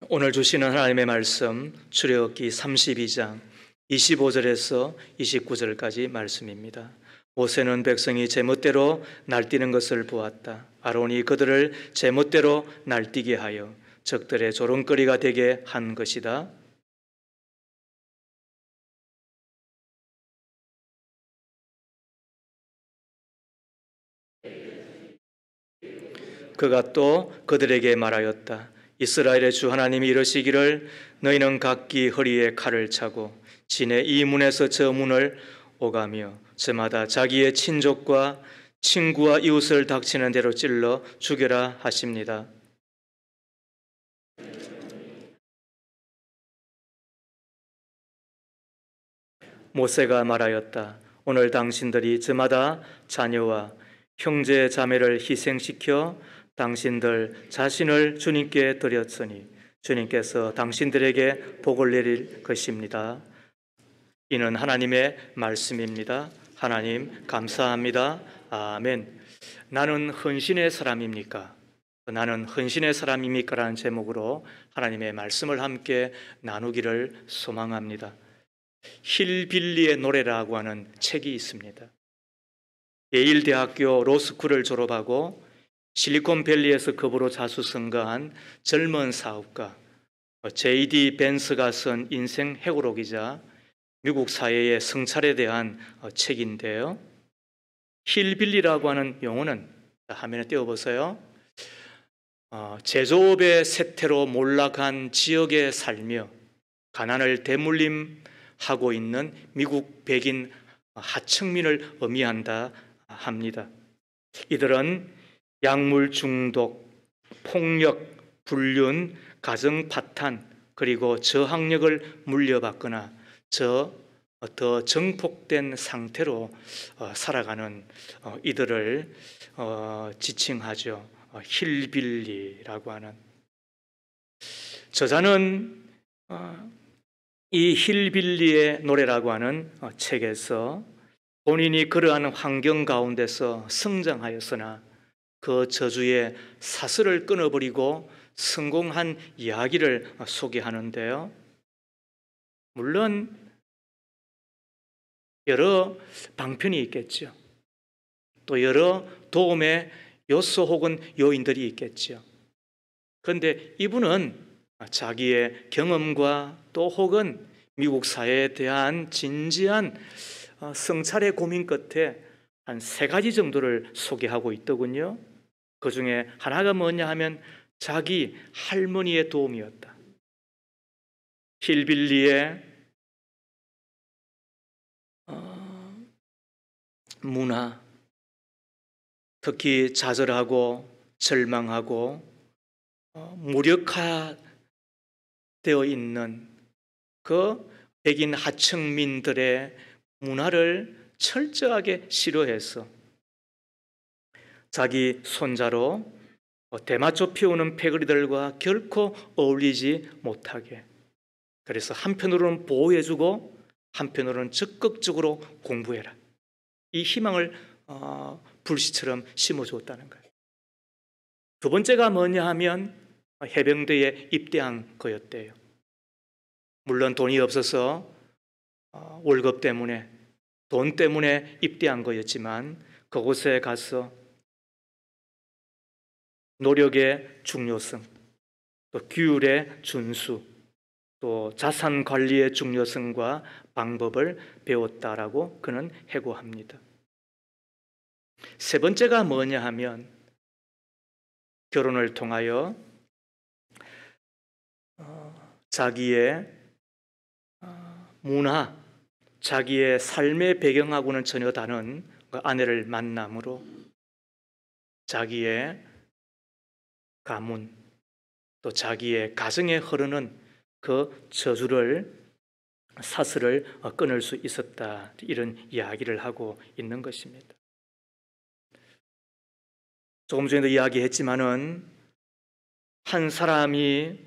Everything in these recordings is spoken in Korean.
오늘 주시는 하나님의 말씀 출애굽기 32장 25절에서 29절까지 말씀입니다. 모세는 백성이 제멋대로 날뛰는 것을 보았다. 아론이 그들을 제멋대로 날뛰게 하여 적들의 조롱거리가 되게 한 것이다. 그가 또 그들에게 말하였다. 이스라엘의 주 하나님이 이르시기를 너희는 각기 허리에 칼을 차고 진의 이 문에서 저 문을 오가며 저마다 자기의 친족과 친구와 이웃을 닥치는 대로 찔러 죽여라 하십니다. 모세가 말하였다. 오늘 당신들이 저마다 자녀와 형제 자매를 희생시켜 당신들 자신을 주님께 드렸으니 주님께서 당신들에게 복을 내릴 것입니다. 이는 하나님의 말씀입니다. 하나님 감사합니다. 아멘. 나는 헌신의 사람입니까? 나는 헌신의 사람입니까? 라는 제목으로 하나님의 말씀을 함께 나누기를 소망합니다. 힐빌리의 노래라고 하는 책이 있습니다. 예일대학교 로스쿨을 졸업하고 실리콘밸리에서 급으로 자수성가한 젊은 사업가 J.D. 벤스가 쓴 인생 회고록이자 미국 사회의 성찰에 대한 책인데요. 힐빌리라고 하는 용어는 화면에 띄워보세요. 제조업의 쇠퇴로 몰락한 지역에 살며 가난을 대물림하고 있는 미국 백인 하층민을 의미한다 합니다. 이들은 약물 중독, 폭력, 불륜, 가정 파탄, 그리고 저항력을 물려받거나 더 정폭된 상태로 살아가는 이들을 지칭하죠. 힐빌리라고 하는. 저자는 이 힐빌리의 노래라고 하는 책에서 본인이 그러한 환경 가운데서 성장하였으나 그 저주의 사슬을 끊어버리고 성공한 이야기를 소개하는데요. 물론 여러 방편이 있겠죠. 또 여러 도움의 요소 혹은 요인들이 있겠죠. 그런데 이분은 자기의 경험과 또 혹은 미국 사회에 대한 진지한 성찰의 고민 끝에 한 3가지 정도를 소개하고 있더군요. 그 중에 하나가 뭐냐 하면 자기 할머니의 도움이었다. 힐빌리의 문화, 특히 좌절하고 절망하고 무력화되어 있는 그 백인 하층민들의 문화를 철저하게 싫어해서 자기 손자로 대마초 피우는 패거리들과 결코 어울리지 못하게, 그래서 한편으로는 보호해주고 한편으로는 적극적으로 공부해라, 이 희망을 불씨처럼 심어주었다는 거예요. 두 번째가 뭐냐 하면 해병대에 입대한 거였대요. 물론 돈이 없어서 월급 때문에, 돈 때문에 입대한 거였지만 그곳에 가서 노력의 중요성, 또 규율의 준수, 또 자산 관리의 중요성과 방법을 배웠다라고 그는 해고합니다. 세 번째가 뭐냐 하면 결혼을 통하여 자기의 문화, 자기의 삶의 배경하고는 전혀 다른 그 아내를 만남으로 자기의 가문, 또 자기의 가정에 흐르는 그 저주를, 사슬을 끊을 수 있었다, 이런 이야기를 하고 있는 것입니다. 조금 전에도 이야기했지만은 한 사람이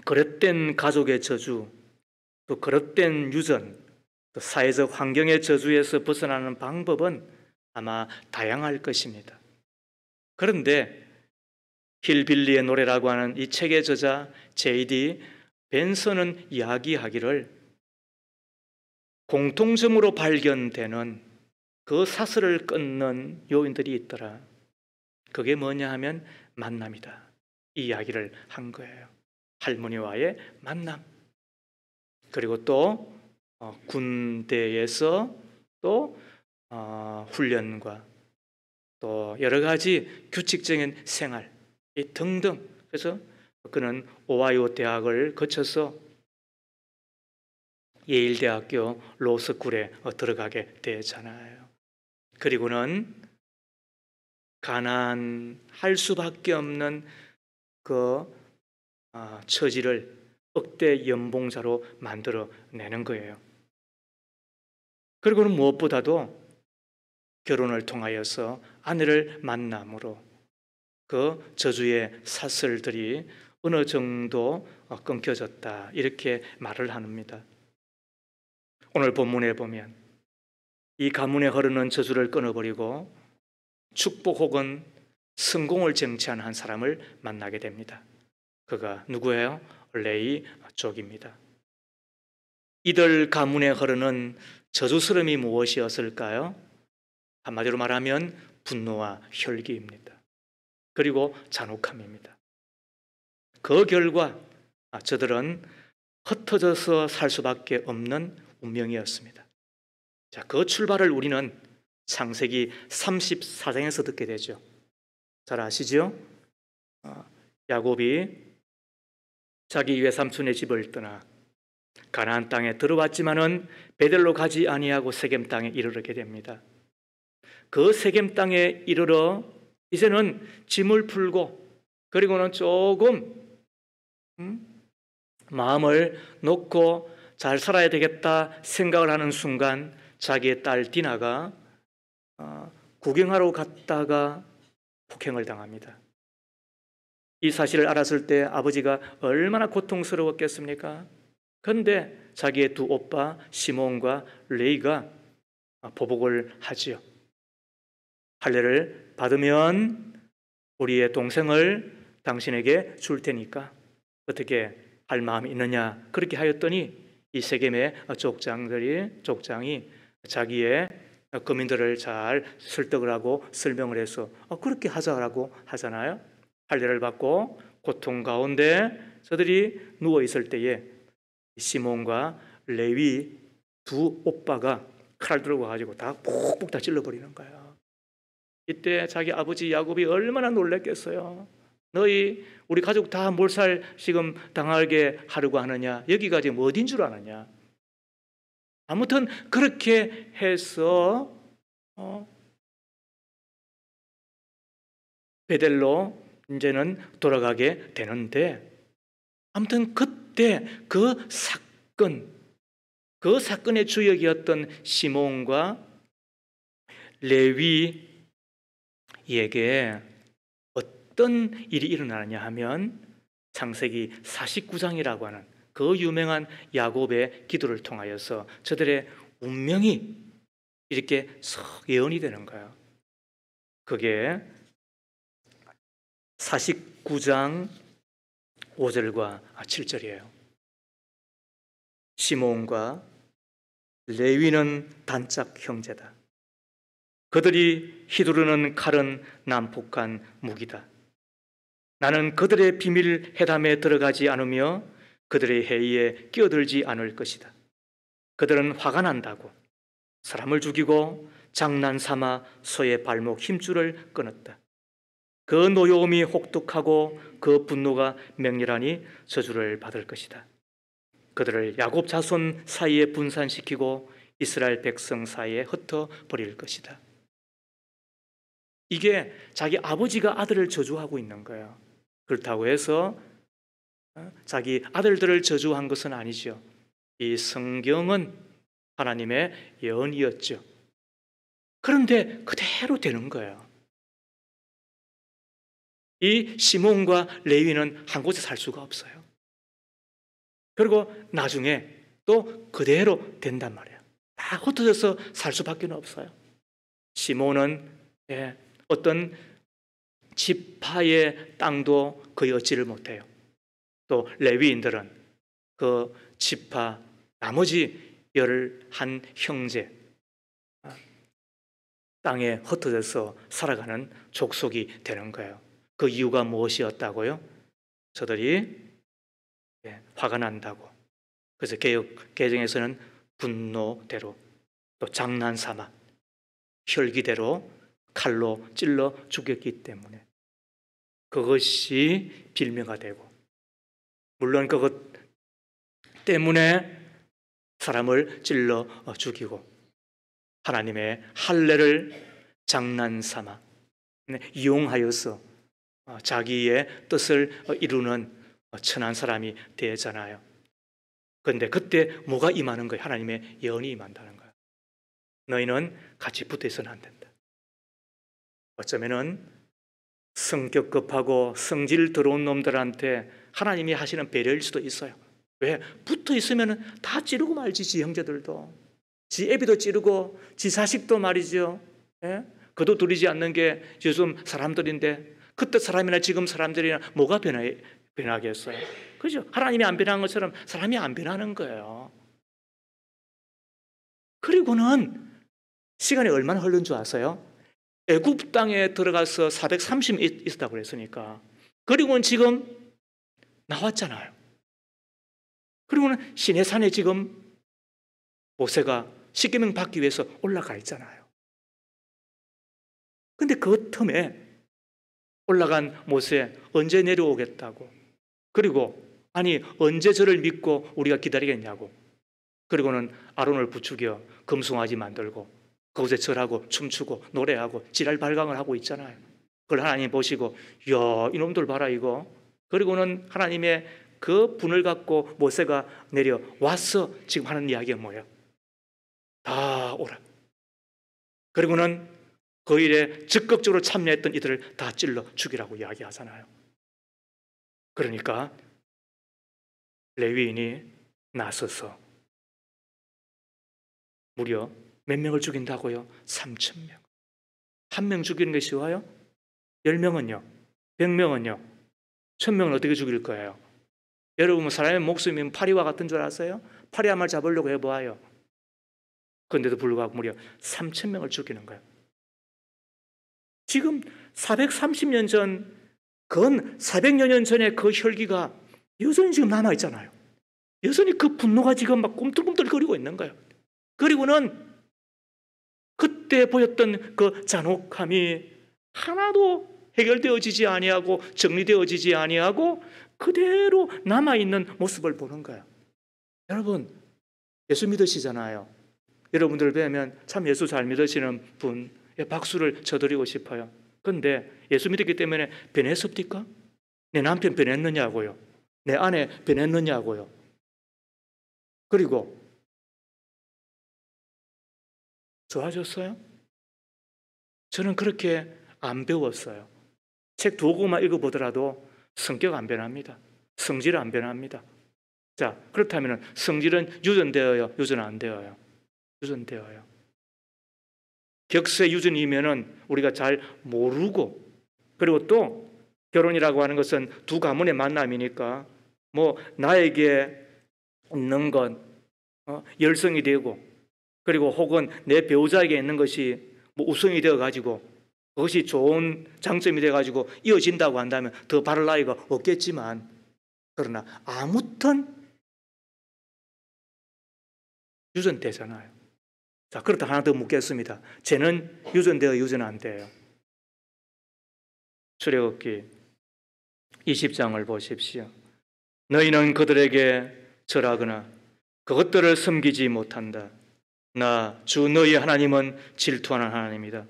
그릇된 가족의 저주, 또 그릇된 유전, 또 사회적 환경의 저주에서 벗어나는 방법은 아마 다양할 것입니다. 그런데 힐빌리의 노래라고 하는 이 책의 저자 J.D. 벤슨은 이야기하기를 공통점으로 발견되는 그 사슬을 끊는 요인들이 있더라. 그게 뭐냐 하면 만남이다. 이 이야기를 한 거예요. 할머니와의 만남. 그리고 또 군대에서 또 훈련과 또 여러 가지 규칙적인 생활 등등. 그래서 그는 오하이오 대학을 거쳐서 예일대학교 로스쿨에 들어가게 되잖아요. 그리고는 가난할 수밖에 없는 그 처지를 억대 연봉자로 만들어내는 거예요. 그리고는 무엇보다도 결혼을 통하여서 아내를 만남으로 그 저주의 사슬들이 어느 정도 끊겨졌다, 이렇게 말을 합니다. 오늘 본문에 보면 이 가문에 흐르는 저주를 끊어버리고 축복 혹은 성공을 쟁취한 한 사람을 만나게 됩니다. 그가 누구예요? 레위 족입니다. 이들 가문에 흐르는 저주스러움이 무엇이었을까요? 한마디로 말하면 분노와 혈기입니다. 그리고 잔혹함입니다. 그 결과 저들은 흩어져서 살 수밖에 없는 운명이었습니다. 자, 그 출발을 우리는 창세기 34장에서 듣게 되죠. 잘 아시죠? 야곱이 자기 외삼촌의 집을 떠나 가나안 땅에 들어왔지만은 베델로 가지 아니하고 세겜 땅에 이르게 됩니다. 그 세겜 땅에 이르러 이제는 짐을 풀고 그리고는 조금 마음을 놓고 잘 살아야 되겠다 생각을 하는 순간 자기의 딸 디나가 구경하러 갔다가 폭행을 당합니다. 이 사실을 알았을 때 아버지가 얼마나 고통스러웠겠습니까? 그런데 자기의 두 오빠 시몬과 레이가 보복을 하지요. 할례를 받으면 우리의 동생을 당신에게 줄 테니까 어떻게 할 마음이 있느냐, 그렇게 하였더니 이 세겜의 족장이 자기의 거민들을 잘 설득을 하고 설명을 해서 그렇게 하자라고 하잖아요. 할례를 받고 고통 가운데 저들이 누워 있을 때에 시몬과 레위 두 오빠가 칼 들고 가지고 다 폭폭 다 찔러버리는 거예요. 이때 자기 아버지 야곱이 얼마나 놀랐겠어요. 너희 우리 가족 다 몰살 지금 당하게 하려고 하느냐, 여기가 지금 어딘 줄 아느냐. 아무튼 그렇게 해서 베델로 이제는 돌아가게 되는데, 아무튼 그때 그 사건의 주역이었던 시몬과 레위에게 어떤 일이 일어나느냐 하면 창세기 49장이라고 하는 그 유명한 야곱의 기도를 통하여서 저들의 운명이 이렇게 석 예언이 되는 거예요. 그게 49장 5절과 7절이에요. 시몬과 레위는 단짝 형제다. 그들이 휘두르는 칼은 난폭한 무기다. 나는 그들의 비밀 회담에 들어가지 않으며 그들의 회의에 끼어들지 않을 것이다. 그들은 화가 난다고 사람을 죽이고 장난삼아 소의 발목 힘줄을 끊었다. 그 노여움이 혹독하고 그 분노가 맹렬하니 저주를 받을 것이다. 그들을 야곱 자손 사이에 분산시키고 이스라엘 백성 사이에 흩어버릴 것이다. 이게 자기 아버지가 아들을 저주하고 있는 거예요. 그렇다고 해서 자기 아들들을 저주한 것은 아니죠. 이 성경은 하나님의 예언이었죠. 그런데 그대로 되는 거예요. 이 시몬과 레위는 한 곳에 살 수가 없어요. 그리고 나중에 또 그대로 된단 말이에요. 다 흩어져서 살 수밖에 없어요. 시몬은 어떤 지파의 땅도 거의 얻지를 못해요. 또 레위인들은 그 지파 나머지 11 형제 땅에 흩어져서 살아가는 족속이 되는 거예요. 그 이유가 무엇이었다고요? 저들이 화가 난다고. 그래서 개정에서는 분노대로, 또 장난삼아 혈기대로 칼로 찔러 죽였기 때문에 그것이 빌미가 되고, 물론 그것 때문에 사람을 찔러 죽이고 하나님의 할례를 장난삼아 이용하여서 자기의 뜻을 이루는 천한 사람이 되잖아요. 그런데 그때 뭐가 임하는 거예요? 하나님의 예언이 임한다는 거예요. 너희는 같이 붙어 있어는 안 된다. 어쩌면은 성격 급하고 성질 더러운 놈들한테 하나님이 하시는 배려일 수도 있어요. 왜? 붙어 있으면 다 찌르고 말지. 지 형제들도, 지 애비도 찌르고, 지 자식도 말이죠. 예? 그도 두리지 않는 게 요즘 사람들인데, 그때 사람이나 지금 사람들이나 뭐가 변하겠어요? 그죠? 하나님이 안 변한 것처럼 사람이 안 변하는 거예요. 그리고는 시간이 얼마나 흐른 줄 아세요? 애굽 땅에 들어가서 430년 있었다고 그랬으니까, 그리고는 지금 나왔잖아요. 그리고는 시내산에 지금 모세가 십계명 받기 위해서 올라가 있잖아요. 근데 그 틈에 올라간 모세 언제 내려오겠다고, 그리고 아니 언제 저를 믿고 우리가 기다리겠냐고, 그리고는 아론을 부추겨 금송아지 만들고 그곳에 절하고 춤추고 노래하고 지랄 발광을 하고 있잖아요. 그걸 하나님 보시고, 야 이놈들 봐라 이거. 그리고는 하나님의 그 분을 갖고 모세가 내려와서 지금 하는 이야기가 뭐예요? 다 오라. 그리고는 그 일에 적극적으로 참여했던 이들을 다 찔러 죽이라고 이야기하잖아요. 그러니까 레위인이 나서서 무려 몇 명을 죽인다고요? 3,000명. 한 명 죽이는 게 쉬워요? 10명은요? 100명은요? 1,000명은 어떻게 죽일 거예요? 여러분 사람의 목숨이면 파리와 같은 줄 아세요? 파리 한 마리 잡으려고 해보아요. 그런데도 불구하고 무려 3,000명을 죽이는 거예요. 지금 430년 전, 건 400여 년 전에 그 혈기가 여전히 지금 남아있잖아요. 여전히 그 분노가 지금 막 꿈틀꿈틀거리고 있는 거예요. 그리고는 그때 보였던 그 잔혹함이 하나도 해결되어지지 아니하고 정리되어지지 아니하고 그대로 남아있는 모습을 보는 거예요. 여러분 예수 믿으시잖아요. 여러분들 뵈면 참 예수 잘 믿으시는 분에 박수를 쳐드리고 싶어요. 그런데 예수 믿었기 때문에 변했습니까? 내 남편 변했느냐고요? 내 아내 변했느냐고요? 그리고 좋아졌어요? 저는 그렇게 안 배웠어요. 책 2권만 읽어보더라도 성격 안 변합니다. 성질 안 변합니다. 자, 그렇다면 성질은 유전되어요? 유전 안 되어요? 유전되어요. 격세 유전이면은 우리가 잘 모르고, 그리고 또 결혼이라고 하는 것은 두 가문의 만남이니까 뭐 나에게 있는 건 열성이 되고, 그리고 혹은 내 배우자에게 있는 것이 뭐 우성이 되어 가지고 그것이 좋은 장점이 되어 가지고 이어진다고 한다면 더 바랄 나위가 없겠지만, 그러나 아무튼 유전되잖아요. 자, 그렇다 하나 더 묻겠습니다. 쟤는 유전되어 유전 안 돼요? 출애굽기 20장을 보십시오. 너희는 그들에게 절하거나 그것들을 섬기지 못한다. 나 주 너희 하나님은 질투하는 하나님이다.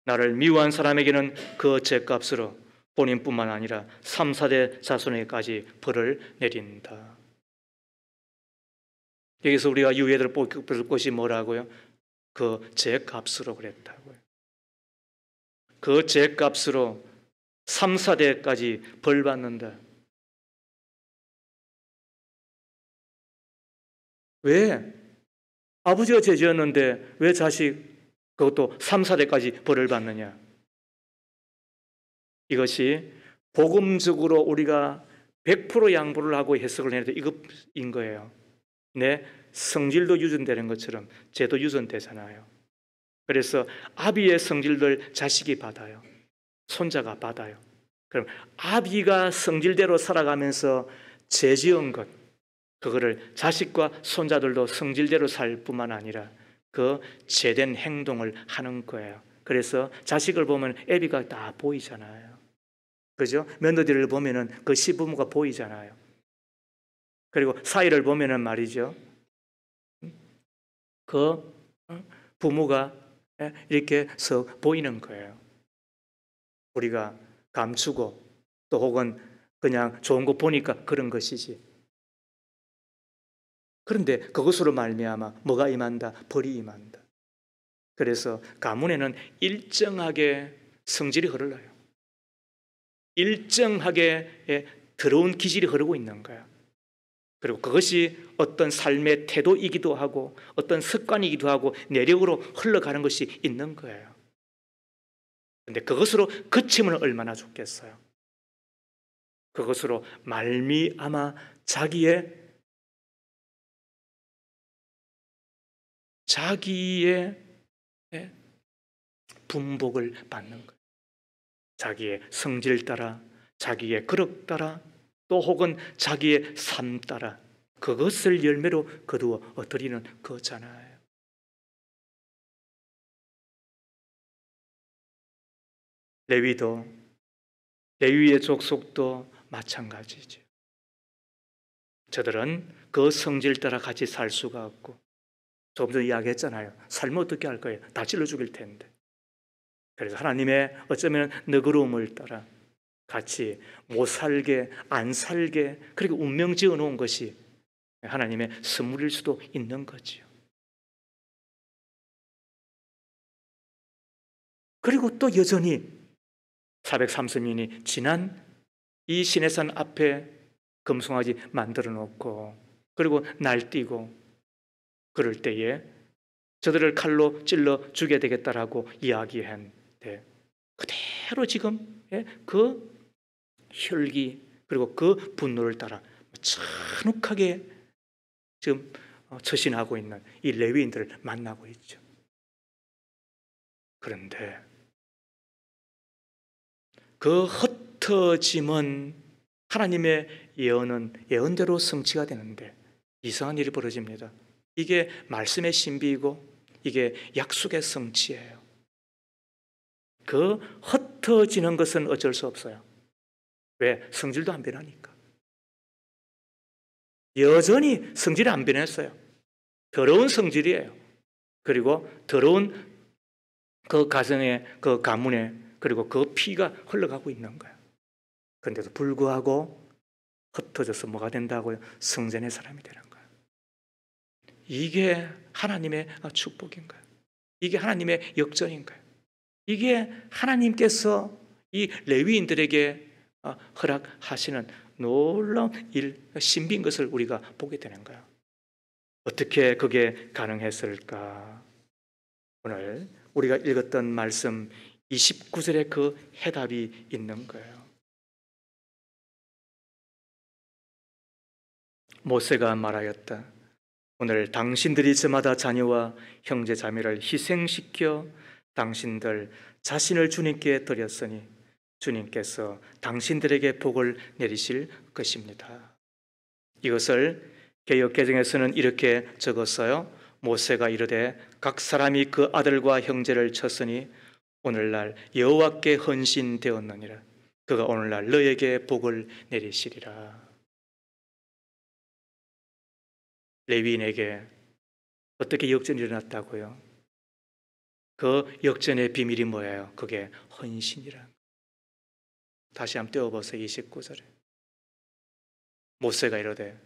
나를 미워한 사람에게는 그 죄값으로 본인뿐만 아니라 3, 4대 자손에게까지 벌을 내린다. 여기서 우리가 유예들 볼 것이 뭐라고요? 그 죄값으로 그랬다고요. 그 죄값으로 3, 4대까지 벌 받는다. 왜? 아버지가 죄 지었는데 왜 자식 그것도 3, 4대까지 벌을 받느냐? 이것이 복음적으로 우리가 100% 양보를 하고 해석을 해도 이것인 거예요. 내 성질도 유전되는 것처럼 죄도 유전되잖아요. 그래서 아비의 성질들 자식이 받아요. 손자가 받아요. 그럼 아비가 성질대로 살아가면서 죄 지은 것, 그거를 자식과 손자들도 성질대로 살 뿐만 아니라 그 죄된 행동을 하는 거예요. 그래서 자식을 보면 애비가 다 보이잖아요. 그죠? 며느리를 보면은 그 시부모가 보이잖아요. 그리고 사위를 보면은 말이죠. 그 부모가 이렇게 썩 보이는 거예요. 우리가 감추고 또 혹은 그냥 좋은 거 보니까 그런 것이지. 그런데 그것으로 말미암아 뭐가 임한다? 벌이 임한다. 그래서 가문에는 일정하게 성질이 흐르러요. 일정하게 더러운 기질이 흐르고 있는 거야. 그리고 그것이 어떤 삶의 태도이기도 하고 어떤 습관이기도 하고 내력으로 흘러가는 것이 있는 거예요. 그런데 그것으로 그치면 얼마나 좋겠어요. 그것으로 말미암아 자기의 분복을 받는 거예요. 자기의 성질 따라, 자기의 그릇 따라, 또 혹은 자기의 삶 따라 그것을 열매로 거두어 드리는 거잖아요. 레위의 족속도 마찬가지죠. 저들은 그 성질 따라 같이 살 수가 없고, 조금 전에 이야기했잖아요. 살면 어떻게 할 거예요? 다 찔러 죽일 텐데. 그래서 하나님의 어쩌면 너그러움을 따라 같이 못 살게, 안 살게, 그리고 운명 지어 놓은 것이 하나님의 선물일 수도 있는 거지요. 그리고 또 여전히 430년이 지난 이 시내산 앞에 금송아지 만들어 놓고 그리고 날뛰고 그럴 때에 저들을 칼로 찔러 죽여야 되겠다라고 이야기했는데 그대로 지금 그 혈기 그리고 그 분노를 따라 잔혹하게 지금 처신하고 있는 이 레위인들을 만나고 있죠. 그런데 그 흩어짐은 하나님의 예언대로 성취가 되는데 이상한 일이 벌어집니다. 이게 말씀의 신비이고 이게 약속의 성취예요. 그 흩어지는 것은 어쩔 수 없어요. 왜? 성질도 안 변하니까. 여전히 성질이 안 변했어요. 더러운 성질이에요. 그리고 더러운 그 가정에, 그 가문에, 그리고 그 피가 흘러가고 있는 거예요. 그런데도 불구하고 흩어져서 뭐가 된다고요? 성전의 사람이 되는 거예요. 이게 하나님의 축복인 거예요. 이게 하나님의 역전인 거예요. 이게 하나님께서 이 레위인들에게 허락하시는 놀라운 신비인 것을 우리가 보게 되는 거예요. 어떻게 그게 가능했을까? 오늘 우리가 읽었던 말씀 29절에 그 해답이 있는 거예요. 모세가 말하였다. 오늘 당신들이 저마다 자녀와 형제 자매를 희생시켜 당신들 자신을 주님께 드렸으니 주님께서 당신들에게 복을 내리실 것입니다. 이것을 개역 개정에서는 이렇게 적었어요. 모세가 이르되 각 사람이 그 아들과 형제를 쳤으니 오늘날 여호와께 헌신되었느니라. 그가 오늘날 너에게 복을 내리시리라. 레위인에게 어떻게 역전이 일어났다고요? 그 역전의 비밀이 뭐예요? 그게 헌신이란. 다시 한번 떼어보세요. 29절에 모세가 이르되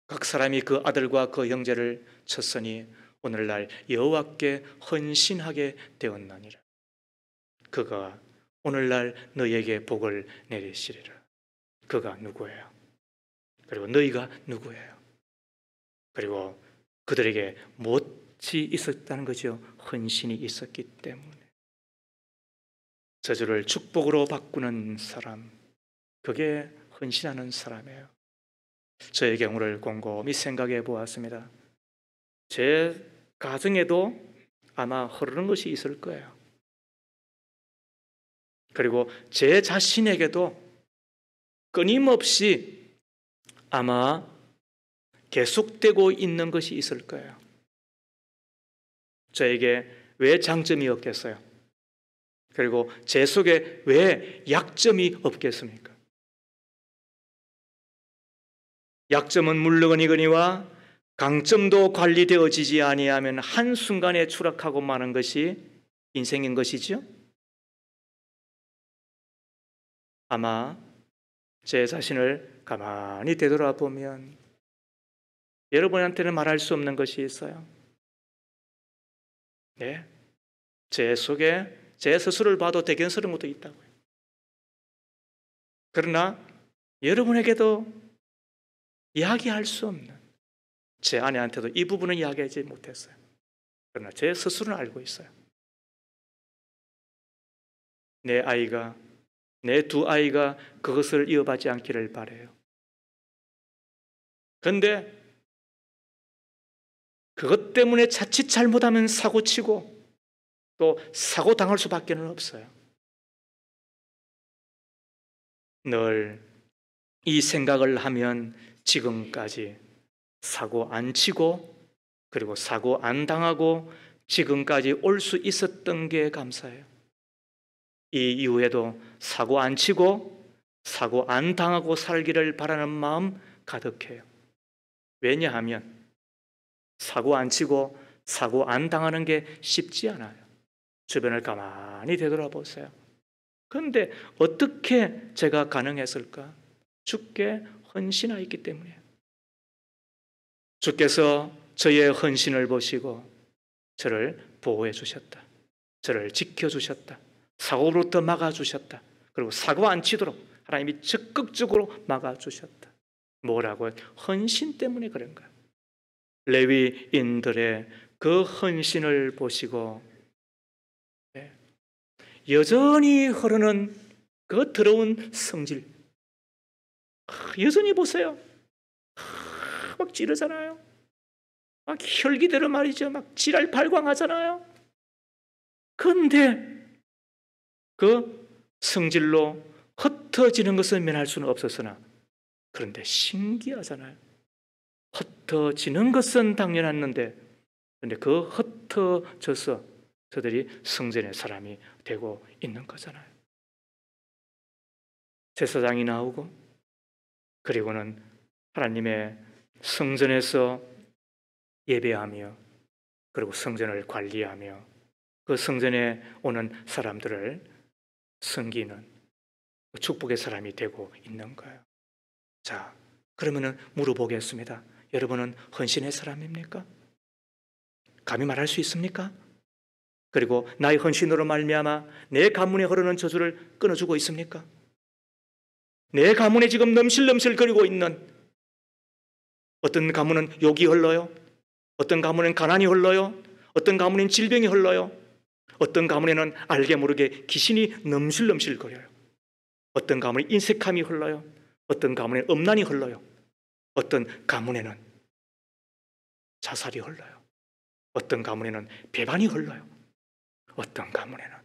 각 사람이 그 아들과 그 형제를 쳤으니 오늘날 여호와께 헌신하게 되었나니라. 그가 오늘날 너에게 복을 내리시리라. 그가 누구예요? 그리고 너희가 누구예요? 그리고 그들에게 무엇이 있었다는 거죠? 헌신이 있었기 때문에. 저주를 축복으로 바꾸는 사람, 그게 헌신하는 사람이에요. 저의 경우를 곰곰이 생각해 보았습니다. 제 가정에도 아마 흐르는 것이 있을 거예요. 그리고 제 자신에게도 끊임없이 아마 계속되고 있는 것이 있을 거예요. 저에게 왜 장점이 없겠어요? 그리고 제 속에 왜 약점이 없겠습니까? 약점은 물론이거니와 강점도 관리되어지지 아니하면 한순간에 추락하고 마는 것이 인생인 것이죠. 아마 제 자신을 가만히 되돌아보면 여러분한테는 말할 수 없는 것이 있어요. 네, 제 속에 제 스스로를 봐도 대견스러운 것도 있다고요. 그러나 여러분에게도 이야기할 수 없는, 제 아내한테도 이 부분은 이야기하지 못했어요. 그러나 제 스스로는 알고 있어요. 내 아이가, 내 두 아이가 그것을 이어받지 않기를 바라요. 그런데 그것 때문에 자칫 잘못하면 사고치고 또 사고 당할 수밖에 없어요. 늘 이 생각을 하면 지금까지 사고 안 치고 그리고 사고 안 당하고 지금까지 올 수 있었던 게 감사해요. 이 이후에도 사고 안 치고 사고 안 당하고 살기를 바라는 마음 가득해요. 왜냐하면 사고 안 치고 사고 안 당하는 게 쉽지 않아요. 주변을 가만히 되돌아보세요. 그런데 어떻게 제가 가능했을까? 주께 헌신하였기 때문이에요. 주께서 저의 헌신을 보시고 저를 보호해 주셨다. 저를 지켜주셨다. 사고로부터 막아주셨다. 그리고 사고 안 치도록 하나님이 적극적으로 막아주셨다. 뭐라고? 헌신 때문에 그런 거예요. 레위인들의 그 헌신을 보시고 여전히 흐르는 그 더러운 성질, 여전히 보세요. 막 찌르잖아요. 막 혈기대로 말이죠. 막 지랄 발광하잖아요. 그런데 그 성질로 흩어지는 것은 면할 수는 없었으나 그런데 신기하잖아요. 흩어지는 것은 당연했는데 그런데 그 흩어져서 저들이 성전의 사람이 되고 있는 거잖아요. 제사장이 나오고 그리고는 하나님의 성전에서 예배하며 그리고 성전을 관리하며 그 성전에 오는 사람들을 섬기는 축복의 사람이 되고 있는 거예요. 자, 그러면은 물어보겠습니다. 여러분은 헌신의 사람입니까? 감히 말할 수 있습니까? 그리고 나의 헌신으로 말미암아 내 가문에 흐르는 저주를 끊어주고 있습니까? 내 가문에 지금 넘실넘실 거리고 있는 어떤 가문은 욕이 흘러요. 어떤 가문은 가난이 흘러요. 어떤 가문은 질병이 흘러요. 어떤 가문에는 알게 모르게 귀신이 넘실넘실 거려요. 어떤 가문에 인색함이 흘러요. 어떤 가문에 음란이 흘러요. 어떤 가문에는 자살이 흘러요. 어떤 가문에는 배반이 흘러요. 어떤 가문에는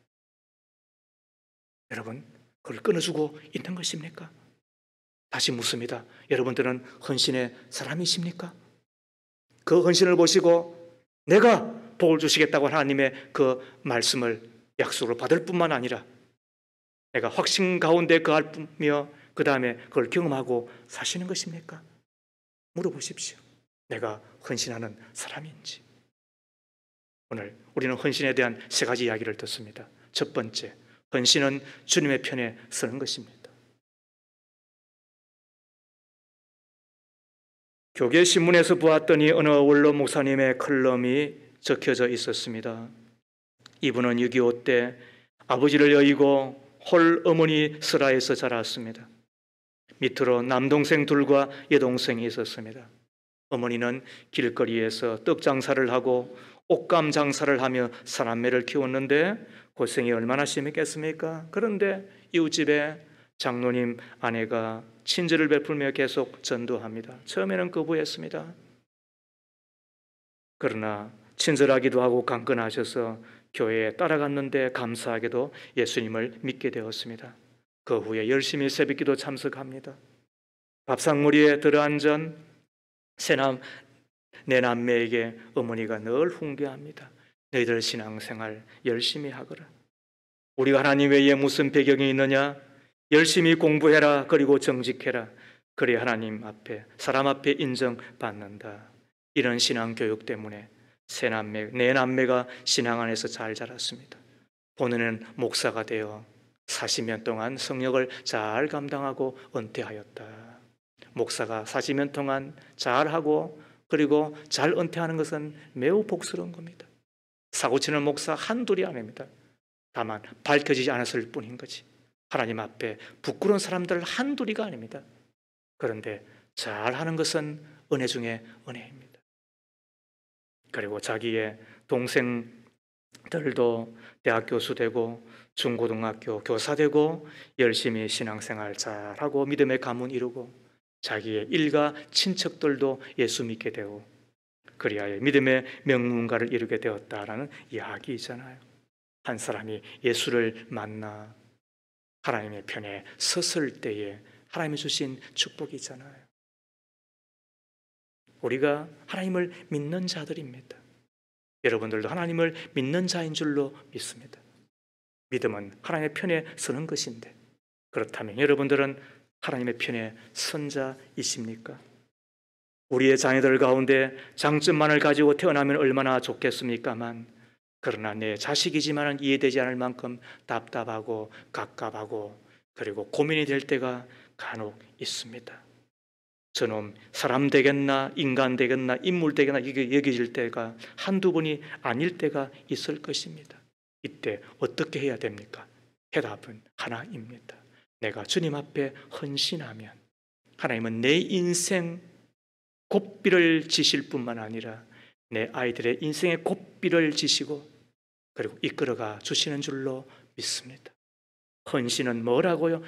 여러분 그걸 끊어주고 있는 것입니까? 다시 묻습니다. 여러분들은 헌신의 사람이십니까? 그 헌신을 보시고 내가 복을 주시겠다고 하나님의 그 말씀을 약속으로 받을 뿐만 아니라 내가 확신 가운데 거하며 그 다음에 그걸 경험하고 사시는 것입니까? 물어보십시오. 내가 헌신하는 사람인지. 오늘 우리는 헌신에 대한 세 가지 이야기를 듣습니다. 첫 번째, 헌신은 주님의 편에 서는 것입니다. 교계 신문에서 보았더니 어느 원로 목사님의 칼럼이 적혀져 있었습니다. 이분은 6.25 때 아버지를 여의고 홀 어머니 슬하에서 자랐습니다. 밑으로 남동생 둘과 여동생이 있었습니다. 어머니는 길거리에서 떡 장사를 하고 옷감 장사를 하며 사람매를 키웠는데 고생이 얼마나 심했겠습니까? 그런데 이웃집에 장로님 아내가 친절을 베풀며 계속 전도합니다. 처음에는 거부했습니다. 그러나 친절하기도 하고 강건하셔서 교회에 따라갔는데 감사하게도 예수님을 믿게 되었습니다. 그 후에 열심히 새벽기도 참석합니다. 밥상머리에 들어앉은 내 남매에게 어머니가 늘 훈계합니다. 너희들 신앙생활 열심히 하거라. 우리가 하나님 외에 무슨 배경이 있느냐? 열심히 공부해라. 그리고 정직해라. 그래야 하나님 앞에, 사람 앞에 인정받는다. 이런 신앙교육 때문에 내 남매가 신앙 안에서 잘 자랐습니다. 본인은 목사가 되어 40년 동안 성역을 잘 감당하고 은퇴하였다. 목사가 40년 동안 잘하고 그리고 잘 은퇴하는 것은 매우 복스러운 겁니다. 사고치는 목사 한둘이 아닙니다. 다만 밝혀지지 않았을 뿐인 거지. 하나님 앞에 부끄러운 사람들 한둘이가 아닙니다. 그런데 잘하는 것은 은혜 중에 은혜입니다. 그리고 자기의 동생들도 대학 교수 되고 중고등학교 교사 되고 열심히 신앙생활 잘하고 믿음의 가문 이루고 자기의 일가 친척들도 예수 믿게 되고 그리하여 믿음의 명문가를 이루게 되었다라는 이야기이잖아요. 한 사람이 예수를 만나 하나님의 편에 섰을 때에 하나님이 주신 축복이잖아요. 우리가 하나님을 믿는 자들입니다. 여러분들도 하나님을 믿는 자인 줄로 믿습니다. 믿음은 하나님의 편에 서는 것인데 그렇다면 여러분들은 하나님의 편에 선 자이십니까? 우리의 자녀들 가운데 장점만을 가지고 태어나면 얼마나 좋겠습니까만 그러나 내 자식이지만 이해되지 않을 만큼 답답하고 갑갑하고 그리고 고민이 될 때가 간혹 있습니다. 저놈 사람 되겠나 인간 되겠나 인물 되겠나 이게 여겨질 때가 한두 번이 아닐 때가 있을 것입니다. 이때 어떻게 해야 됩니까? 해답은 하나입니다. 내가 주님 앞에 헌신하면 하나님은 내 인생 곱비를 지실 뿐만 아니라 내 아이들의 인생의 곱비를 지시고 그리고 이끌어가 주시는 줄로 믿습니다. 헌신은 뭐라고요?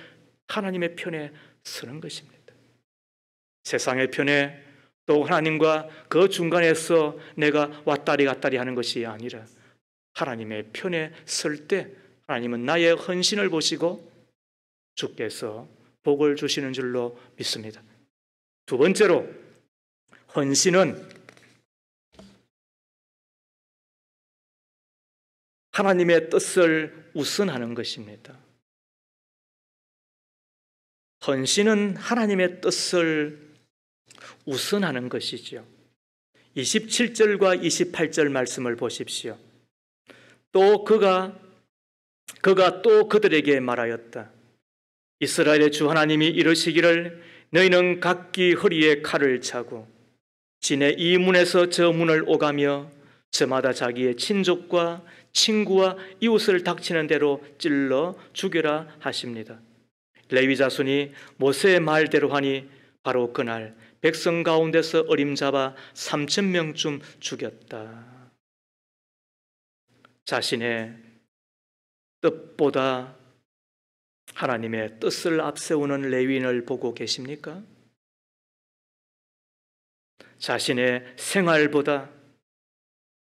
하나님의 편에 서는 것입니다. 세상의 편에 또 하나님과 그 중간에서 내가 왔다리 갔다리 하는 것이 아니라 하나님의 편에 설 때 하나님은 나의 헌신을 보시고 주께서 복을 주시는 줄로 믿습니다. 두 번째로 헌신은 하나님의 뜻을 우선하는 것입니다. 헌신은 하나님의 뜻을 우선하는 것이죠. 27절과 28절 말씀을 보십시오. 또 그가 또 그들에게 말하였다. 이스라엘의 주 하나님이 이르시기를 너희는 각기 허리에 칼을 차고 진의 이 문에서 저 문을 오가며 저마다 자기의 친족과 친구와 이웃을 닥치는 대로 찔러 죽여라 하십니다. 레위 자손이 모세의 말대로 하니 바로 그날 백성 가운데서 어림잡아 3,000명쯤 죽였다. 자신의 뜻보다 하나님의 뜻을 앞세우는 레위인을 보고 계십니까? 자신의 생활보다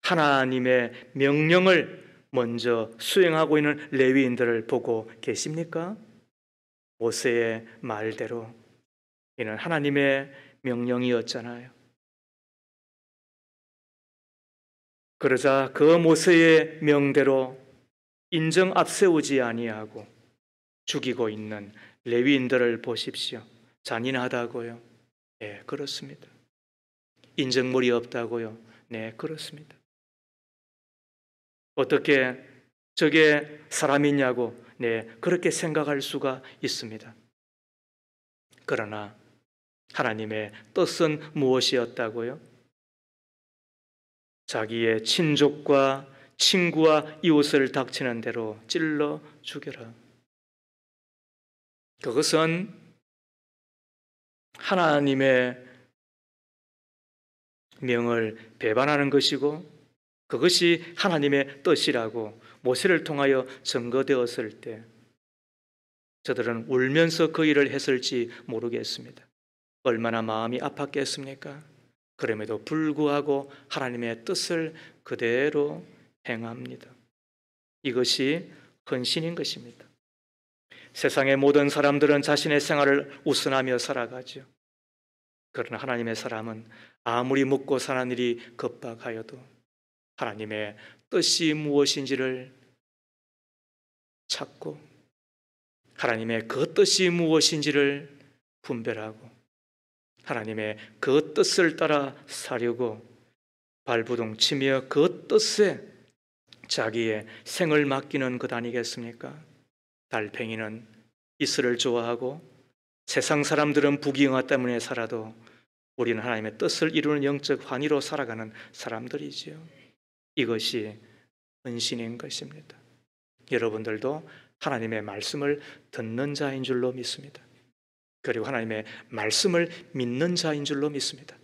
하나님의 명령을 먼저 수행하고 있는 레위인들을 보고 계십니까? 모세의 말대로 이는 하나님의 명령이었잖아요. 그러자 그 모세의 명대로 인정 앞세우지 아니하고 죽이고 있는 레위인들을 보십시오. 잔인하다고요? 네, 그렇습니다. 인정물이 없다고요? 네, 그렇습니다. 어떻게 저게 사람이냐고 네, 그렇게 생각할 수가 있습니다. 그러나 하나님의 뜻은 무엇이었다고요? 자기의 친족과 친구와 이웃을 닥치는 대로 찔러 죽여라. 그것은 하나님의 명을 배반하는 것이고 그것이 하나님의 뜻이라고 모세를 통하여 증거되었을 때 저들은 울면서 그 일을 했을지 모르겠습니다. 얼마나 마음이 아팠겠습니까? 그럼에도 불구하고 하나님의 뜻을 그대로 행합니다. 이것이 헌신인 것입니다. 세상의 모든 사람들은 자신의 생활을 우선하며 살아가죠. 그러나 하나님의 사람은 아무리 묵고 사는 일이 급박하여도 하나님의 뜻이 무엇인지를 찾고 하나님의 그 뜻이 무엇인지를 분별하고 하나님의 그 뜻을 따라 사려고 발부둥치며 그 뜻에 자기의 생을 맡기는 것 아니겠습니까? 달팽이는 이슬을 좋아하고 세상 사람들은 부귀영화 때문에 살아도 우리는 하나님의 뜻을 이루는 영적 환희로 살아가는 사람들이지요. 이것이 헌신인 것입니다. 여러분들도 하나님의 말씀을 듣는 자인 줄로 믿습니다. 그리고 하나님의 말씀을 믿는 자인 줄로 믿습니다.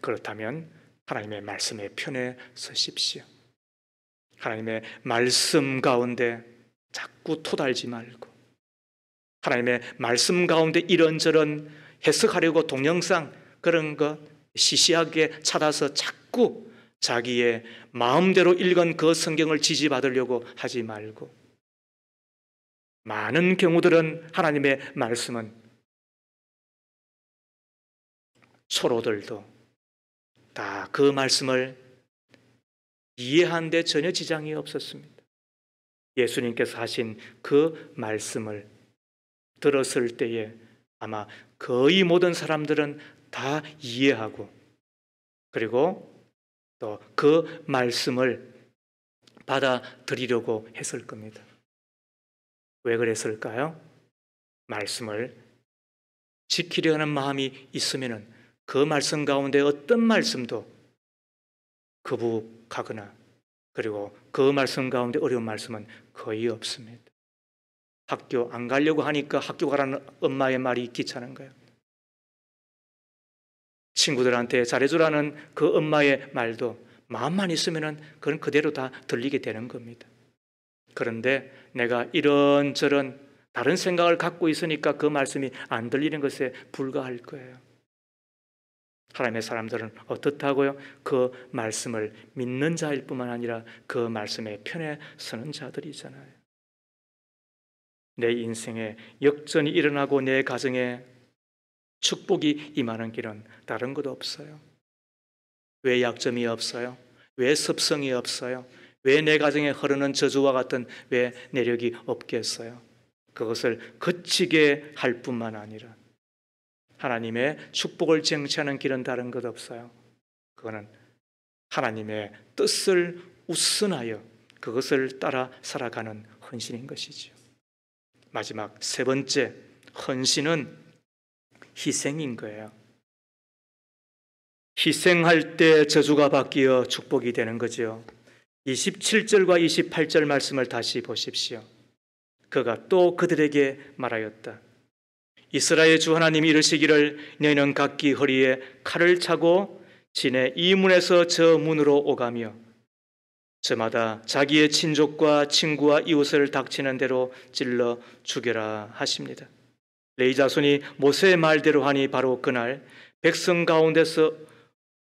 그렇다면 하나님의 말씀의 편에 서십시오. 하나님의 말씀 가운데 자꾸 토달지 말고 하나님의 말씀 가운데 이런저런 해석하려고 동영상 그런 것 시시하게 찾아서 자꾸 자기의 마음대로 읽은 그 성경을 지지받으려고 하지 말고 많은 경우들은 하나님의 말씀은 초로들도 다 그 말씀을 이해하는 데 전혀 지장이 없었습니다. 예수님께서 하신 그 말씀을 들었을 때에 아마 거의 모든 사람들은 다 이해하고 그리고 또 그 말씀을 받아들이려고 했을 겁니다. 왜 그랬을까요? 말씀을 지키려는 마음이 있으면 그 말씀 가운데 어떤 말씀도 거북하거나 그리고 그 말씀 가운데 어려운 말씀은 거의 없습니다. 학교 안 가려고 하니까 학교 가라는 엄마의 말이 귀찮은 거예요. 친구들한테 잘해주라는 그 엄마의 말도 마음만 있으면 그건 그대로 다 들리게 되는 겁니다. 그런데 내가 이런저런 다른 생각을 갖고 있으니까 그 말씀이 안 들리는 것에 불과할 거예요. 하나님의 사람들은 어떻다고요? 그 말씀을 믿는 자일 뿐만 아니라 그 말씀의 편에 서는 자들이잖아요. 내 인생에 역전이 일어나고 내 가정에 축복이 임하는 길은 다른 것 없어요. 왜 약점이 없어요? 왜 습성이 없어요? 왜 내 가정에 흐르는 저주와 같은 왜 내력이 없겠어요? 그것을 거치게 할 뿐만 아니라 하나님의 축복을 쟁취하는 길은 다른 것 없어요. 그거는 하나님의 뜻을 우선하여 그것을 따라 살아가는 헌신인 것이죠. 마지막 세 번째 헌신은 희생인 거예요. 희생할 때 저주가 바뀌어 축복이 되는 거죠. 27절과 28절 말씀을 다시 보십시오. 그가 또 그들에게 말하였다. 이스라엘 주 하나님이 이르시기를 너희는 각기 허리에 칼을 차고 진의 이 문에서 저 문으로 오가며 저마다 자기의 친족과 친구와 이웃을 닥치는 대로 찔러 죽여라 하십니다. 레위 자손이 모세의 말대로 하니 바로 그날 백성 가운데서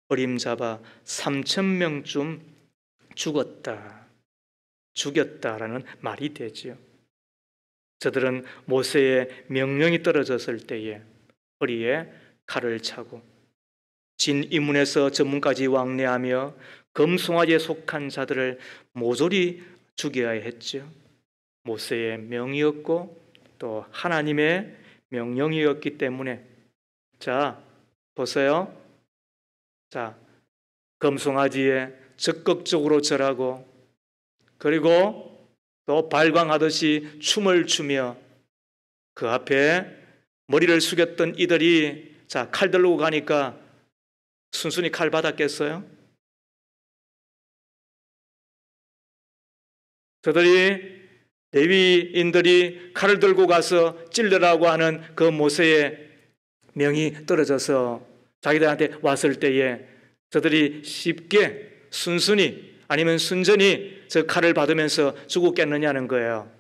어림잡아 3,000명쯤 죽였다라는 말이 되지요. 저들은 모세의 명령이 떨어졌을 때에 허리에 칼을 차고 진 이문에서 저 문까지 왕래하며 금송아지에 속한 자들을 모조리 죽여야 했죠. 모세의 명이었고 또 하나님의 명령이었기 때문에 자 보세요. 자 금송아지에 적극적으로 절하고 그리고 또 발광하듯이 춤을 추며 그 앞에 머리를 숙였던 이들이 자 칼 들고 가니까 순순히 칼 받았겠어요? 저들이 레위인들이 칼을 들고 가서 찔러라고 하는 그 모세의 명이 떨어져서 자기들한테 왔을 때에 저들이 쉽게 순순히 아니면 순전히 저 칼을 받으면서 죽었겠느냐는 거예요.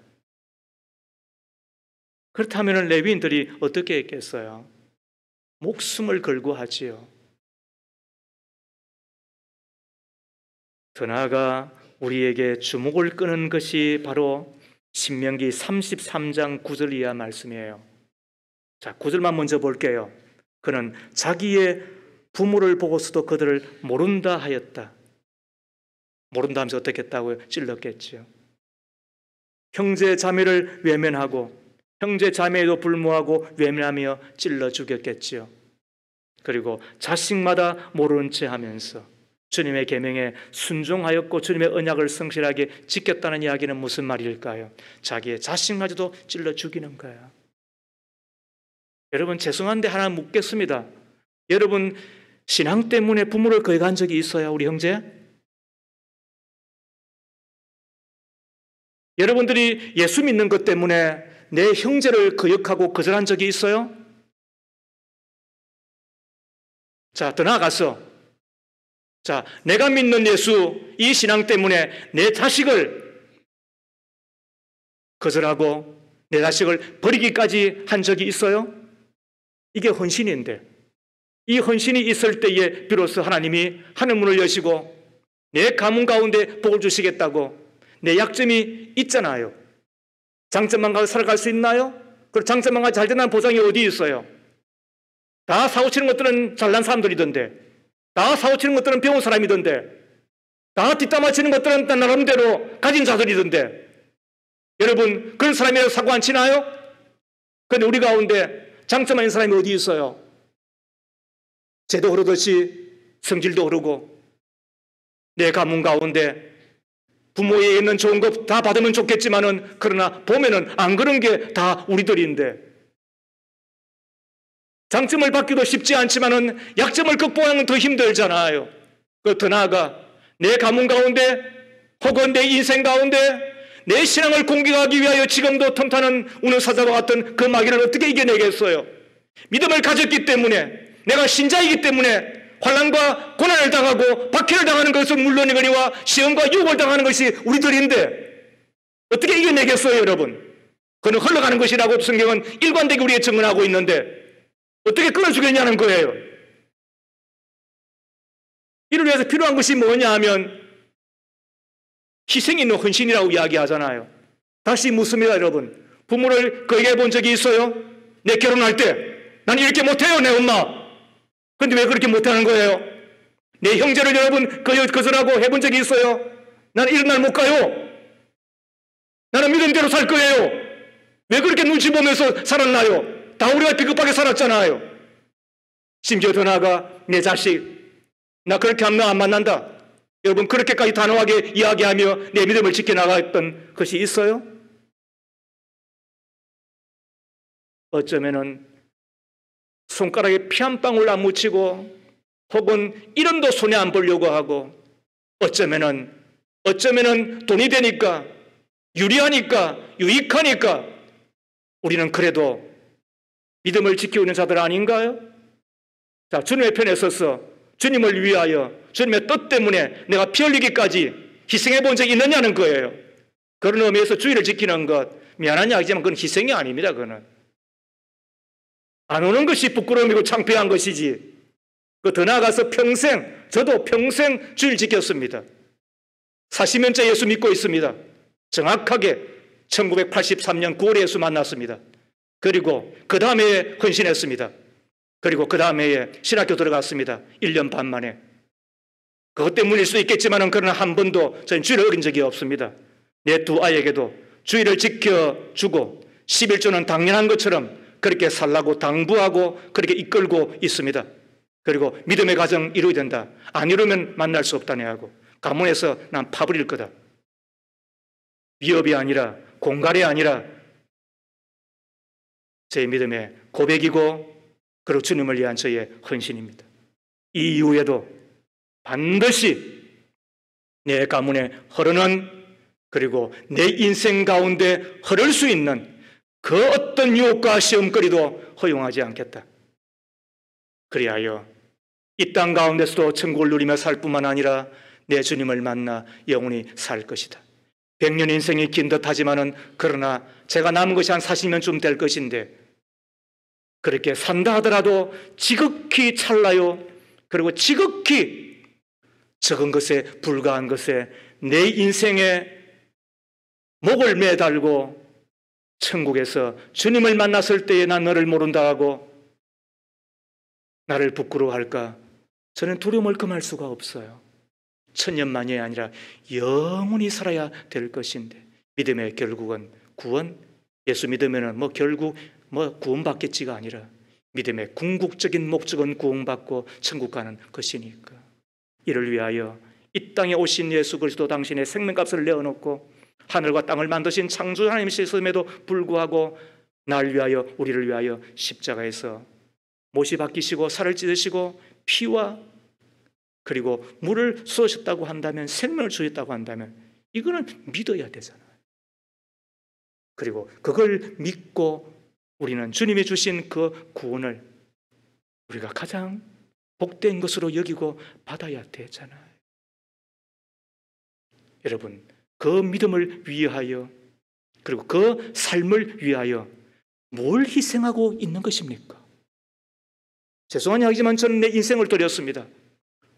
그렇다면 레위인들이 어떻게 했겠어요? 목숨을 걸고 하지요. 더 나아가 우리에게 주목을 끄는 것이 바로 신명기 33장 9절 이하 말씀이에요. 자, 9절만 먼저 볼게요. 그는 자기의 부모를 보고서도 그들을 모른다 하였다. 모른다 하면서 어떻게 했다고요? 찔렀겠지요. 형제 자매를 외면하고 형제 자매에도 불모하고 외면하며 찔러 죽였겠지요. 그리고 자식마다 모르는 채 하면서 주님의 계명에 순종하였고 주님의 언약을 성실하게 지켰다는 이야기는 무슨 말일까요? 자기의 자식마저도 찔러 죽이는 거예요. 여러분, 죄송한데 하나 묻겠습니다. 여러분, 신앙 때문에 부모를 거역한 적이 있어요, 우리 형제? 여러분들이 예수 믿는 것 때문에 내 형제를 거역하고 거절한 적이 있어요? 자, 더 나아가서 자, 내가 믿는 예수, 이 신앙 때문에 내 자식을 거절하고 내 자식을 버리기까지 한 적이 있어요? 이게 헌신인데, 이 헌신이 있을 때에 비로소 하나님이 하늘문을 여시고 내 가문 가운데 복을 주시겠다고. 내 약점이 있잖아요. 장점만 가지고 살아갈 수 있나요? 그 장점만 가지고 잘 된다는 보장이 어디 있어요? 다 사고치는 것들은 잘난 사람들이던데, 다 사고치는 것들은 배운 사람이던데, 다 뒷담화 치는 것들은 나름대로 가진 자들이던데, 여러분, 그런 사람이라고 사고 안 치나요? 그런데 우리 가운데 장점만 있는 사람이 어디 있어요? 죄도 흐르듯이 성질도 흐르고 내 가문 가운데 부모에 있는 좋은 것 다 받으면 좋겠지만은 그러나 보면은 안 그런 게 다 우리들인데, 장점을 받기도 쉽지 않지만은 약점을 극복하는 더 힘들잖아요. 더 나아가 내 가문 가운데 혹은 내 인생 가운데 내 신앙을 공격하기 위하여 지금도 틈타는 우는 사자와 같은 그 마귀를 어떻게 이겨내겠어요? 믿음을 가졌기 때문에, 내가 신자이기 때문에 환난과 고난을 당하고 박해를 당하는 것은 물론이거니와 시험과 유혹을 당하는 것이 우리들인데 어떻게 이겨내겠어요, 여러분? 그는 흘러가는 것이라고 성경은 일관되게 우리에게 증언하고 있는데 어떻게 끊어주겠냐는 거예요. 이를 위해서 필요한 것이 뭐냐 하면 희생이 있는 헌신이라고 이야기하잖아요. 다시 묻습니다, 여러분. 부모를 거역해 본 적이 있어요? 내 결혼할 때 난 이렇게 못해요, 내 엄마. 그런데 왜 그렇게 못하는 거예요? 내 형제를 여러분 거절하고 해본 적이 있어요? 나는 이런 날 못 가요. 나는 믿음대로 살 거예요. 왜 그렇게 눈치 보면서 살았나요? 다 우리가 비겁하게 살았잖아요. 심지어 더 나아가 내 자식, 나 그렇게 하면 안 만난다. 여러분, 그렇게까지 단호하게 이야기하며 내 믿음을 지켜나갔던 것이 있어요? 어쩌면은 손가락에 피 한 방울 안 묻히고 혹은 이름도 손에 안 보려고 하고 어쩌면은 돈이 되니까 유리하니까 유익하니까 우리는 그래도 믿음을 지키는 자들 아닌가요? 자, 주님의 편에 서서 주님을 위하여 주님의 뜻 때문에 내가 피 흘리기까지 희생해 본 적이 있느냐는 거예요. 그런 의미에서 주의를 지키는 것, 미안한 이야기지만 그건 희생이 아닙니다. 그거는 안 오는 것이 부끄러움이고 창피한 것이지. 그 더 나아가서 평생, 저도 평생 주의를 지켰습니다. 40년째 예수 믿고 있습니다. 정확하게 1983년 9월에 예수 만났습니다. 그리고 그 다음에 헌신했습니다. 그리고 그 다음에 신학교 들어갔습니다. 1년 반 만에. 그것 때문일 수 있겠지만 그러나 한 번도 저는 주의를 어긴 적이 없습니다. 내 두 아이에게도 주의를 지켜주고 11조는 당연한 것처럼 그렇게 살라고 당부하고 그렇게 이끌고 있습니다. 그리고 믿음의 가정 이루어야 된다. 안 이루면 만날 수 없다네 하고 가문에서 난 파버릴 거다. 위협이 아니라 공갈이 아니라 제 믿음의 고백이고 그리고 주님을 위한 저의 헌신입니다. 이 이후에도 반드시 내 가문에 흐르는 그리고 내 인생 가운데 흐를 수 있는 그 어떤 유혹과 시험거리도 허용하지 않겠다. 그리하여 이 땅 가운데서도 천국을 누리며 살 뿐만 아니라 내 주님을 만나 영원히 살 것이다. 100년 인생이 긴 듯하지만은 그러나 제가 남은 것이 한 40년쯤 될 것인데 그렇게 산다 하더라도 지극히 찰나요. 그리고 지극히 적은 것에 불과한 것에 내 인생에 목을 매달고 천국에서 주님을 만났을 때에 난 너를 모른다 하고 나를 부끄러워할까? 저는 두려움을 금할 수가 없어요. 천년만년이 아니라 영원히 살아야 될 것인데 믿음의 결국은 구원? 예수 믿으면 결국 구원받겠지가 아니라 믿음의 궁극적인 목적은 구원받고 천국 가는 것이니까 이를 위하여 이 땅에 오신 예수 그리스도 당신의 생명값을 내어놓고 하늘과 땅을 만드신 창조 하나님이심에도 불구하고 날 위하여 우리를 위하여 십자가에서 못이 박히시고 살을 찢으시고 피와 그리고 물을 쏘셨다고 한다면 생명을 주셨다고 한다면 이거는 믿어야 되잖아요. 그리고 그걸 믿고 우리는 주님이 주신 그 구원을 우리가 가장 복된 것으로 여기고 받아야 되잖아요. 여러분, 그 믿음을 위하여 그리고 그 삶을 위하여 뭘 희생하고 있는 것입니까? 죄송한 이야기지만 저는 내 인생을 드렸습니다.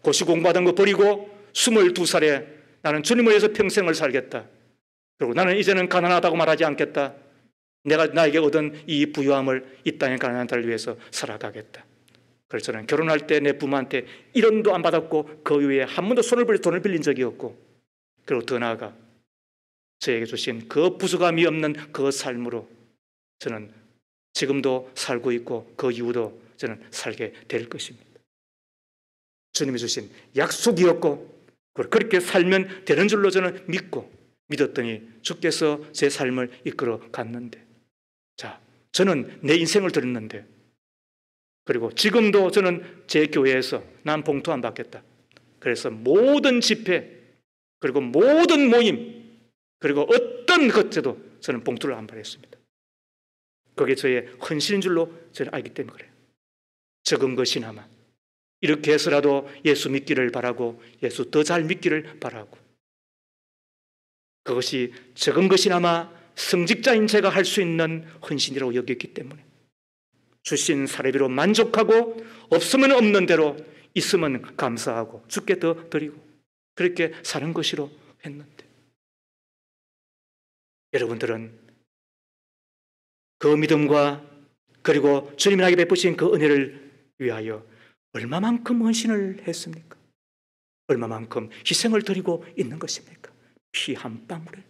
고시 공부하던 거 버리고 22살에 나는 주님을 위해서 평생을 살겠다. 그리고 나는 이제는 가난하다고 말하지 않겠다. 내가 나에게 얻은 이 부유함을 이 땅의 가난한 자를 위해서 살아가겠다. 그래서 저는 결혼할 때 내 부모한테 1원도 안 받았고 그 이후에 한 번도 돈을 빌린 적이 없고 그리고 더 나아가 저에게 주신 그 부수감이 없는 그 삶으로 저는 지금도 살고 있고 그 이후도 저는 살게 될 것입니다. 주님이 주신 약속이었고 그렇게 살면 되는 줄로 저는 믿었더니 주께서 제 삶을 이끌어 갔는데 자, 저는 내 인생을 드렸는데 그리고 지금도 저는 제 교회에서 난 봉투 안 받겠다. 그래서 모든 집회 그리고 모든 모임 그리고 어떤 것에도 저는 봉투를 안 받았습니다. 그게 저의 헌신인 줄로 저는 알기 때문에 그래요. 적은 것이나마 이렇게 해서라도 예수 믿기를 바라고 예수 더 잘 믿기를 바라고 그것이 적은 것이나마 성직자인 제가 할 수 있는 헌신이라고 여겼기 때문에 주신 사례비로 만족하고 없으면 없는 대로 있으면 감사하고 주께 더 드리고 그렇게 사는 것이로 했는데 여러분들은 그 믿음과 그리고 주님이 나에게 베푸신 그 은혜를 위하여 얼마만큼 헌신을 했습니까? 얼마만큼 희생을 드리고 있는 것입니까? 피 한 방울에.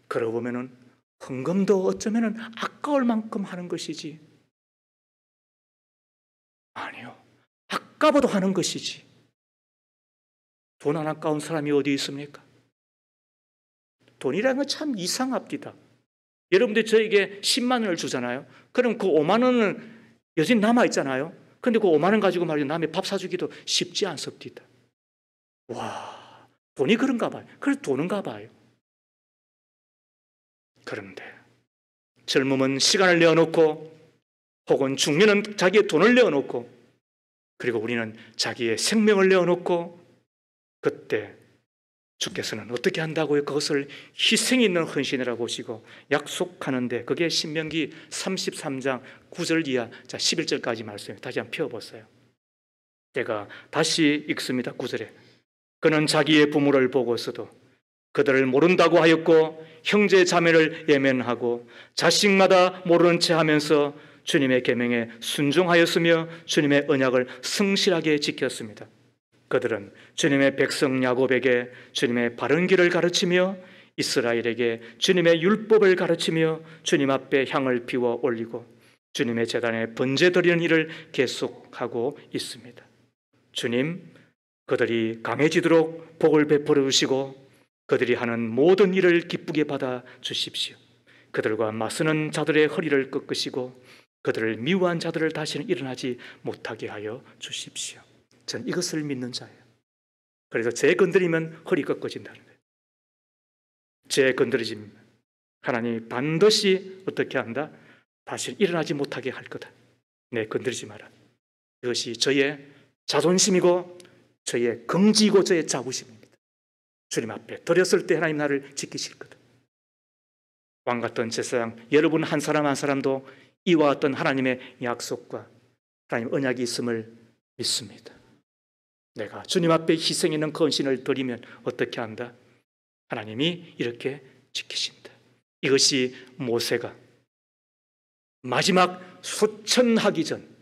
그러고 보면은 헌금도 어쩌면은 아까울 만큼 하는 것이지. 아니요. 아까워도 하는 것이지. 돈 안 아까운 사람이 어디 있습니까? 돈이라는 건 참 이상합니다. 여러분들 저에게 10만 원을 주잖아요. 그럼 그 5만 원은 여전히 남아있잖아요. 그런데 그 5만 원 가지고 말이죠. 남의 밥 사주기도 쉽지 않습니다. 와, 돈이 그런가 봐요. 그래서 도는가 봐요. 그런데 젊음은 시간을 내어놓고 혹은 중년은 자기의 돈을 내어놓고 그리고 우리는 자기의 생명을 내어놓고 그때 주께서는 어떻게 한다고요? 그것을 희생이 있는 헌신이라고 보시고 약속하는데 그게 신명기 33장 9절 이하 11절까지 말씀이에요. 다시 한번 펴보세요. 제가 다시 읽습니다. 9절에 그는 자기의 부모를 보고서도 그들을 모른다고 하였고 형제 자매를 예면하고 자식마다 모르는 채 하면서 주님의 계명에 순종하였으며 주님의 언약을 성실하게 지켰습니다. 그들은 주님의 백성 야곱에게 주님의 바른 길을 가르치며 이스라엘에게 주님의 율법을 가르치며 주님 앞에 향을 피워 올리고 주님의 제단에 번제 드리는 일을 계속하고 있습니다. 주님, 그들이 강해지도록 복을 베풀어 주시고 그들이 하는 모든 일을 기쁘게 받아 주십시오. 그들과 맞서는 자들의 허리를 꺾으시고 그들을 미워한 자들을 다시는 일어나지 못하게 하여 주십시오. 저는 이것을 믿는 자예요. 그래서 제 건드리면 허리 꺾어진다는 거예요. 제 건드리지면 하나님이 반드시 어떻게 한다? 다시 일어나지 못하게 할 거다. 내 건드리지 마라. 이것이 저의 자존심이고 저의 긍지이고 저의 자부심입니다. 주님 앞에 드렸을 때 하나님 나를 지키실 거다. 왕 같은 제사장 여러분 한 사람 한 사람도 이와 같은 하나님의 약속과 하나님 언약이 있음을 믿습니다. 내가 주님 앞에 희생 있는 헌신을 드리면 어떻게 한다? 하나님이 이렇게 지키신다. 이것이 모세가 마지막 수천하기 전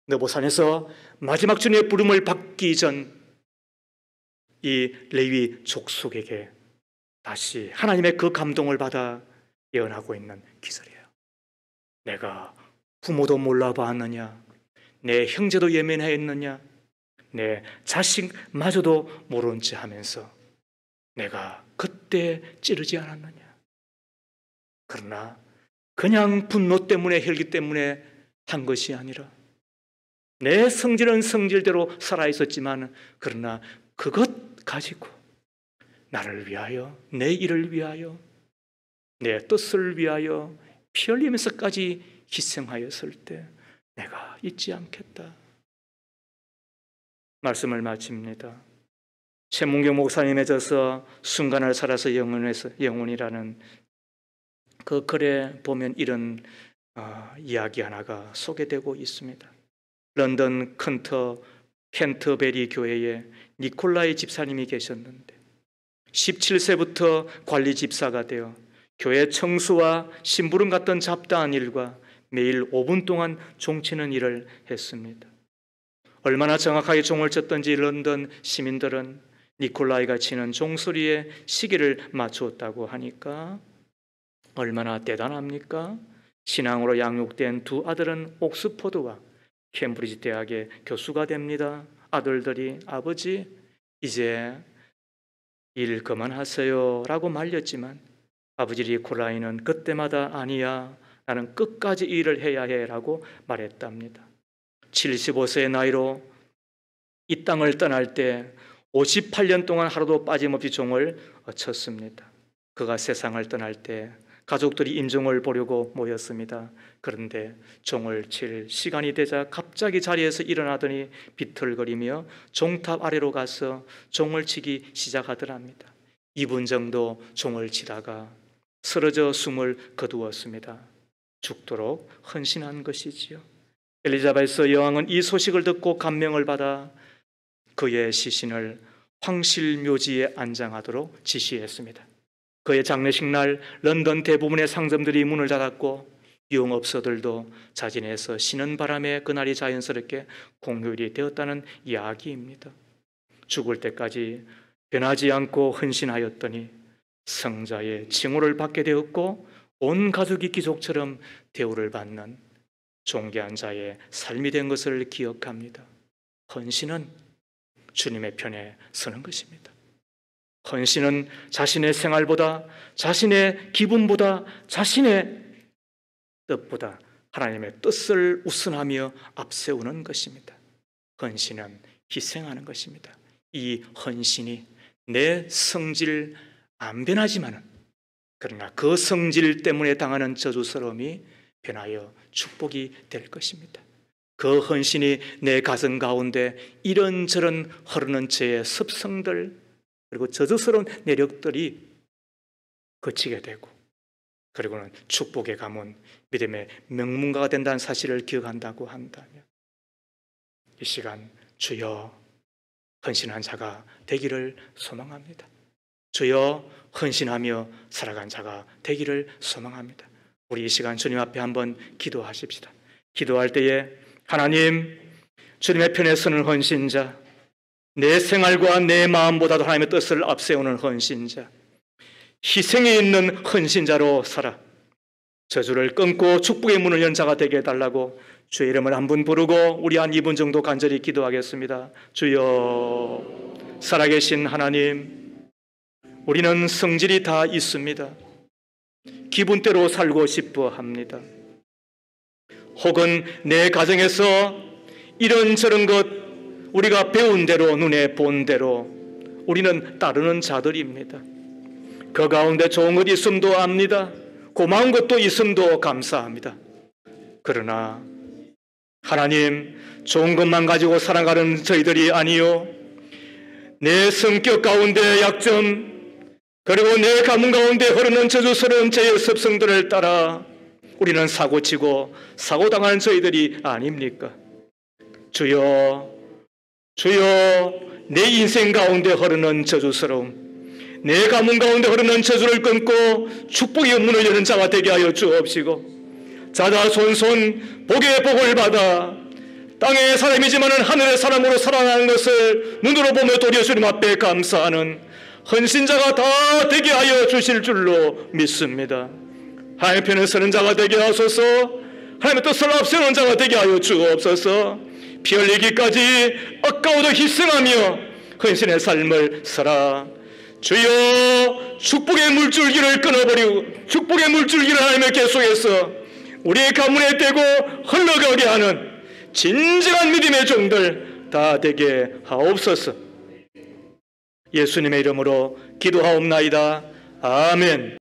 느보산에서 마지막 주님의 부름을 받기 전 이 레위 족속에게 다시 하나님의 그 감동을 받아 예언하고 있는 기절이에요. 내가 부모도 몰라봤느냐? 내 형제도 예면하였느냐? 내 자식마저도 모른 체 하면서 내가 그때 찌르지 않았느냐? 그러나 그냥 분노 때문에 혈기 때문에 한 것이 아니라 내 성질은 성질대로 살아있었지만 그러나 그것 가지고 나를 위하여 내 일을 위하여 내 뜻을 위하여 피 흘리면서까지 희생하였을 때 내가 잊지 않겠다. 말씀을 마칩니다. 최문경 목사님에 져서 순간을 살아서 영혼이라는 그 글에 보면 이런 이야기 하나가 소개되고 있습니다. 런던 캔터베리 교회에 니콜라이 집사님이 계셨는데 17세부터 관리 집사가 되어 교회 청소와 심부름 같은 잡다한 일과 매일 5분 동안 종치는 일을 했습니다. 얼마나 정확하게 종을 쳤던지 런던 시민들은 니콜라이가 치는 종소리에 시계를 맞추었다고 하니까 얼마나 대단합니까? 신앙으로 양육된 두 아들은 옥스퍼드와 캠브리지 대학의 교수가 됩니다. 아들들이 아버지 이제 일 그만하세요 라고 말렸지만 아버지 니콜라이는 그때마다 아니야 나는 끝까지 일을 해야 해 라고 말했답니다. 75세의 나이로 이 땅을 떠날 때 58년 동안 하루도 빠짐없이 종을 쳤습니다. 그가 세상을 떠날 때 가족들이 임종을 보려고 모였습니다. 그런데 종을 칠 시간이 되자 갑자기 자리에서 일어나더니 비틀거리며 종탑 아래로 가서 종을 치기 시작하더랍니다. 2분 정도 종을 치다가 쓰러져 숨을 거두었습니다. 죽도록 헌신한 것이지요. 엘리자베스 여왕은 이 소식을 듣고 감명을 받아 그의 시신을 황실묘지에 안장하도록 지시했습니다. 그의 장례식 날 런던 대부분의 상점들이 문을 닫았고 유흥업소들도 자진해서 쉬는 바람에 그날이 자연스럽게 공휴일이 되었다는 이야기입니다. 죽을 때까지 변하지 않고 헌신하였더니 성자의 칭호를 받게 되었고 온 가족이 귀족처럼 대우를 받는 존귀한 자의 삶이 된 것을 기억합니다. 헌신은 주님의 편에 서는 것입니다. 헌신은 자신의 생활보다 자신의 기분보다 자신의 뜻보다 하나님의 뜻을 우선하며 앞세우는 것입니다. 헌신은 희생하는 것입니다. 이 헌신이 내 성질 안 변하지만은 그러나 그 성질 때문에 당하는 저주스러움이 변하여 축복이 될 것입니다. 그 헌신이 내 가정 가운데 이런저런 흐르는 죄의 습성들 그리고 저주스러운 내력들이 그치게 되고 그리고는 축복의 가문, 믿음의 명문가가 된다는 사실을 기억한다고 한다면 이 시간 주여 헌신한 자가 되기를 소망합니다. 주여 헌신하며 살아간 자가 되기를 소망합니다. 우리 이 시간 주님 앞에 한번 기도하십시다. 기도할 때에 하나님, 주님의 편에 서는 헌신자, 내 생활과 내 마음보다도 하나님의 뜻을 앞세우는 헌신자, 희생에 있는 헌신자로 살아 저주를 끊고 축복의 문을 연 자가 되게 해달라고 주의 이름을 한 분 부르고 우리 한 2분 정도 간절히 기도하겠습니다. 주여, 살아계신 하나님, 우리는 성질이 다 있습니다. 기분대로 살고 싶어 합니다. 혹은 내 가정에서 이런저런 것 우리가 배운 대로 눈에 본 대로 우리는 따르는 자들입니다. 그 가운데 좋은 것 있음도 압니다. 고마운 것도 있음도 감사합니다. 그러나 하나님, 좋은 것만 가지고 살아가는 저희들이 아니요, 내 성격 가운데 약점, 그리고 내 가문 가운데 흐르는 저주스러운 죄의 습성들을 따라 우리는 사고치고 사고당하는 저희들이 아닙니까? 주여, 주여, 내 인생 가운데 흐르는 저주스러움, 내 가문 가운데 흐르는 저주를 끊고 축복의 문을 여는 자가 되게 하여 주옵시고, 자자손손 복의 복을 받아 땅의 사람이지만 하늘의 사람으로 살아나는 것을 눈으로 보며 도리어 주님 앞에 감사하는 헌신자가 다 되게 하여 주실 줄로 믿습니다. 하나님 편에 서는 자가 되게 하소서. 하나님의 뜻을 앞세우는 자가 되게 하여 주옵소서. 피 흘리기까지 아까워도 희생하며 헌신의 삶을 살아 주여, 축복의 물줄기를 끊어버리고 축복의 물줄기를 하나님의 계속해서 우리의 가문에 떼고 흘러가게 하는 진정한 믿음의 종들 다 되게 하옵소서. 예수님의 이름으로 기도하옵나이다. 아멘.